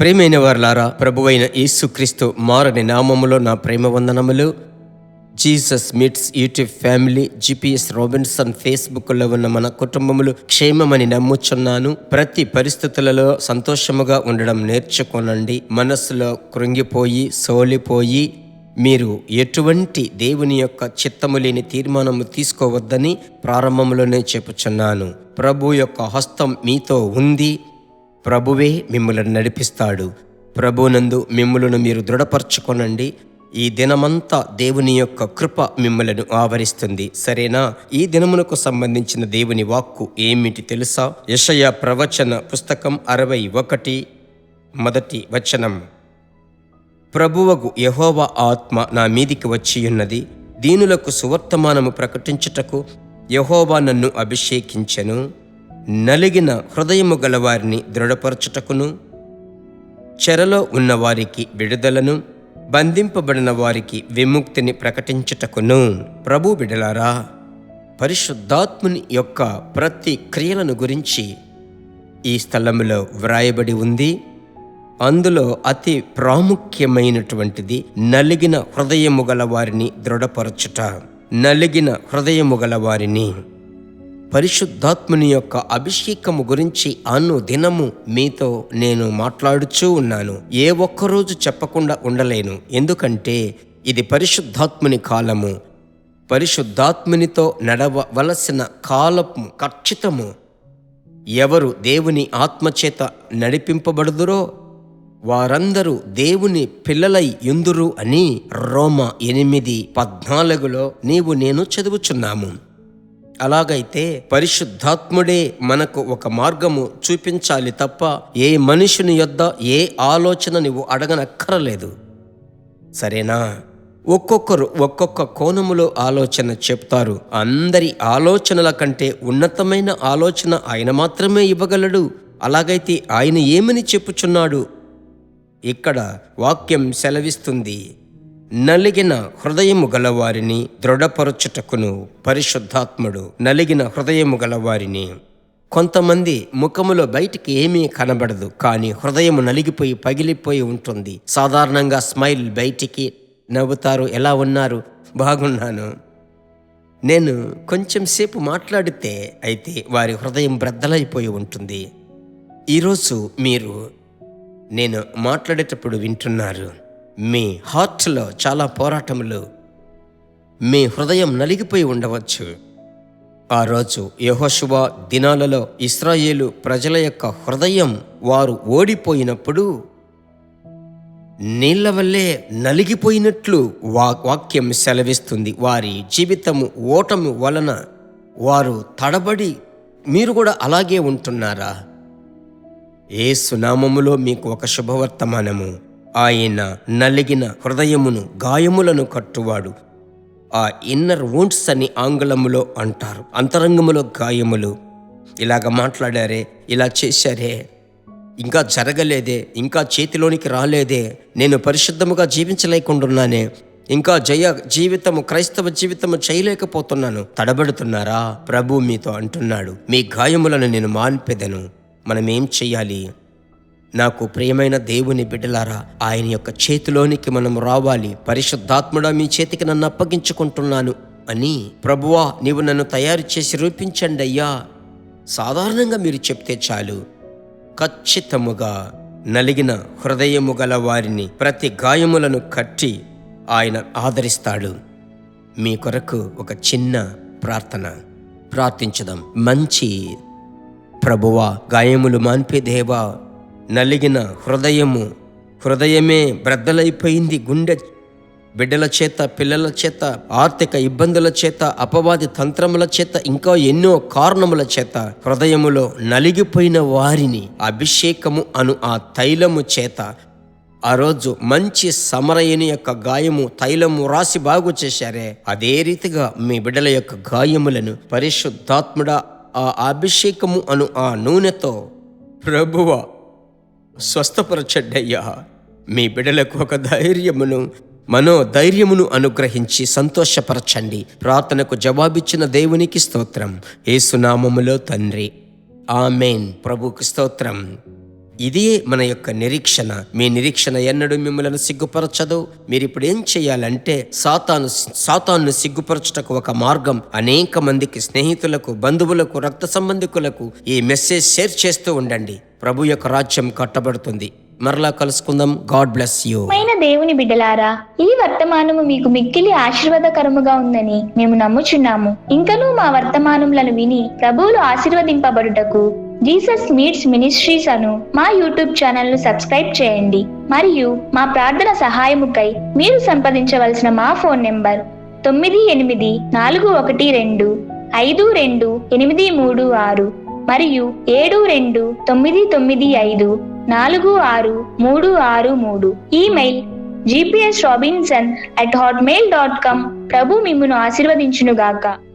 ప్రియమైన వారలారా, ప్రభువైన యేసుక్రీస్తు మారని నామములో నా ప్రేమ వందనములు. Jesus meets YouTube family, GPS Robinson ఫేస్బుక్లో ఉన్న మన కుటుంబములు క్షేమమని నమ్ముచున్నాను. ప్రతి పరిస్థితులలో సంతోషముగా ఉండడం నేర్చుకోనండి. మనస్సులో కృంగిపోయి సోలిపోయి మీరు ఎటువంటి దేవుని యొక్క చిత్తము లేని తీర్మానము తీసుకోవద్దని ప్రారంభంలోనే చెప్పుచున్నాను. ప్రభు యొక్క హస్తం మీతో ఉంది. ప్రభువే మిమ్మల్ని నడిపిస్తాడు. ప్రభునందు మిమ్మలను మీరు దృఢపరచుకొనండి. ఈ దినమంతా దేవుని యొక్క కృప మిమ్మలను ఆవరిస్తుంది. సరేనా? ఈ దినమునకు సంబంధించిన దేవుని వాక్కు ఏమిటి తెలుసా? యెషయా ప్రవచన పుస్తకం 61 మొదటి వచనం. ప్రభువగు యెహోవా ఆత్మ నా మీదికి వచ్చియున్నది, దీనులకు సువర్తమానము ప్రకటించుటకు యెహోవా నన్ను అభిషేకించెను, నలిగిన హృదయము గలవారిని దృఢపరచుటకును, చెరలో ఉన్నవారికి విడుదలను, బంధింపబడిన వారికి విముక్తిని ప్రకటించుటకును. ప్రభు బిడ్డలారా, పరిశుద్ధాత్ముని యొక్క ప్రతి క్రియలను గురించి ఈ స్థలములో వ్రాయబడి ఉంది. అందులో అతి ప్రాముఖ్యమైనటువంటిది నలిగిన హృదయము గల వారిని దృఢపరచుట. నలిగిన హృదయము గల వారిని, పరిశుద్ధాత్ముని యొక్క అభిషేకము గురించి దినము మీతో నేను మాట్లాడుచూ ఉన్నాను. ఏ ఒక్కరోజు చెప్పకుండా ఉండలేను. ఎందుకంటే ఇది పరిశుద్ధాత్ముని కాలము. పరిశుద్ధాత్మునితో నడవవలసిన కాలము ఖచ్చితము. ఎవరు దేవుని ఆత్మచేత నడిపింపబడుదురో వారందరూ దేవుని పిల్లలై యుందురు అని రోమా 8:14 నేను చదువుచున్నాము. అలాగైతే పరిశుద్ధాత్ముడే మనకు ఒక మార్గము చూపించాలి తప్ప ఏ మనుషుని యొద్ద ఏ ఆలోచన నువ్వు అడగనక్కరలేదు. సరేనా? ఒక్కొక్కరు ఒక్కొక్క కోణములో ఆలోచన చెప్తారు. అందరి ఆలోచనల కంటే ఉన్నతమైన ఆలోచన ఆయన మాత్రమే ఇవ్వగలడు. అలాగైతే ఆయన ఏమని చెప్పుచున్నాడు? ఇక్కడ వాక్యం సెలవిస్తుంది, నలిగిన హృదయము గలవారిని దృఢపరచుటకును పరిశుద్ధాత్ముడు. నలిగిన హృదయము గలవారిని. కొంతమంది ముఖములో బయటికి ఏమీ కనబడదు, కానీ హృదయము నలిగిపోయి పగిలిపోయి ఉంటుంది. సాధారణంగా స్మైల్, బయటికి నవ్వుతారు. ఎలా ఉన్నారు? బాగున్నాను. నేను కొంచెం సేపు మాట్లాడితే అయితే వారి హృదయం బ్రద్దలైపోయి ఉంటుంది. ఈరోజు మీరు నేను మాట్లాడేటప్పుడు వింటున్నారు. మీ హార్ట్లో చాలా పోరాటములు, మీ హృదయం నలిగిపోయి ఉండవచ్చు. ఆ రోజు యెహోషువ దినాలలో ఇశ్రాయేలు ప్రజల యొక్క హృదయం వారు ఓడిపోయినప్పుడు నీళ్ల వల్లే నలిగిపోయినట్లు వాక్యం సెలవిస్తుంది. వారి జీవితము ఓటమి వలన వారు తడబడి, మీరు కూడా అలాగే ఉంటున్నారా? యేసు నామములో మీకు ఒక శుభవర్తమానము. ఆయన నలిగిన హృదయమును, గాయములను కట్టువాడు. ఆ ఇన్నర్ వూండ్స్ అని ఆంగ్లములో అంటారు. అంతరంగములో గాయములు. ఇలాగ మాట్లాడారే, ఇలా చేశారే, ఇంకా జరగలేదే, ఇంకా చేతిలోనికి రాలేదే, నేను పరిశుద్ధముగా జీవించలేకుండానే, ఇంకా క్రైస్తవ జీవితము చేయలేకపోతున్నాను. తడబడుతున్నారా? ప్రభు మీతో అంటున్నాడు, మీ గాయములను నేను మాన్పెదను. మనం ఏం చెయ్యాలి? నాకు ప్రియమైన దేవుని బిడ్డలారా, ఆయన యొక్క చేతిలోనికి మనం రావాలి. పరిశుద్ధాత్ముడా, మీ చేతికి నన్ను అప్పగించుకుంటున్నాను అని, ప్రభువా నీవు నన్ను తయారు చేసి రూపించండి అయ్యా, సాధారణంగా మీరు చెప్తే చాలు. ఖచ్చితముగా నలిగిన హృదయము గల వారిని, ప్రతి గాయములను కట్టి ఆయన ఆదరిస్తాడు. మీ కొరకు ఒక చిన్న ప్రార్థన ప్రార్థించుదాం. మంచి ప్రభువా, గాయములు మాన్పే దేవా, నలిగిన హృదయమే బ్రద్దలైపోయింది. గుండె బిడ్డల చేత, పిల్లల చేత, ఆర్థిక ఇబ్బందుల చేత, అపవాది తంత్రముల చేత, ఇంకా ఎన్నో కారణముల చేత హృదయములో నలిగిపోయిన వారిని అభిషేకము అను ఆ తైలము చేత, ఆ రోజు మంచి సమరయుని యొక్క గాయము తైలము రాసి బాగు చేశారే, అదే రీతిగా మీ బిడ్డల యొక్క గాయములను పరిశుద్ధాత్ముడా ఆ అభిషేకము అను ఆ నూనెతో ప్రభువా స్వస్థపరచండయ్యా. మీ బిడ్డలకు ఒక మనోధైర్యమును అనుగ్రహించి సంతోషపరచండి. ప్రార్థనకు జవాబిచ్చిన దేవునికి స్తోత్రం. యేసు నామములో తండ్రి, ఆమేన్. ప్రభుకు స్తోత్రం. ఇదే మన యొక్క నిరీక్షణ. మీ నిరీక్షణ ఎన్నడూ మిమ్మల్ని సిగ్గుపరచదు. మీరు ఇప్పుడు ఏం చేయాలంటే సాతాను సిగ్గుపరచుటకు ఒక మార్గం, అనేక మందికి, స్నేహితులకు, బంధువులకు, రక్త సంబంధికులకు ఈ మెసేజ్ షేర్ చేస్తూ ఉండండి. ప్రభు యొక్క రాజ్యం కట్టబడుతుంది. మరలా కలుసుకుందాం. God bless you. దేవుని బిడ్డలారా, ఈ వర్తమానము మీకు మిక్కిలి ఆశీర్వాదకరముగా ఉందని మేము నమ్ముచున్నాము. ఇంకనూ మా వర్తమానములను విని ప్రభువులు ఆశీర్వదింపబడుటకు జీసస్ మీట్స్ మినిస్ట్రీస్ అను మా యూట్యూబ్ ఛానల్ ను సబ్స్క్రైబ్ చేయండి. మరియు మా ప్రార్థన సహాయముకై మీరు సంప్రదించవలసిన మా ఫోన్ నెంబర్ 9842528236 మరియు 7299546363. Email gpsrobinson@hotmail.com. ప్రభు మిమ్మును ఆశీర్వదించునుగాక.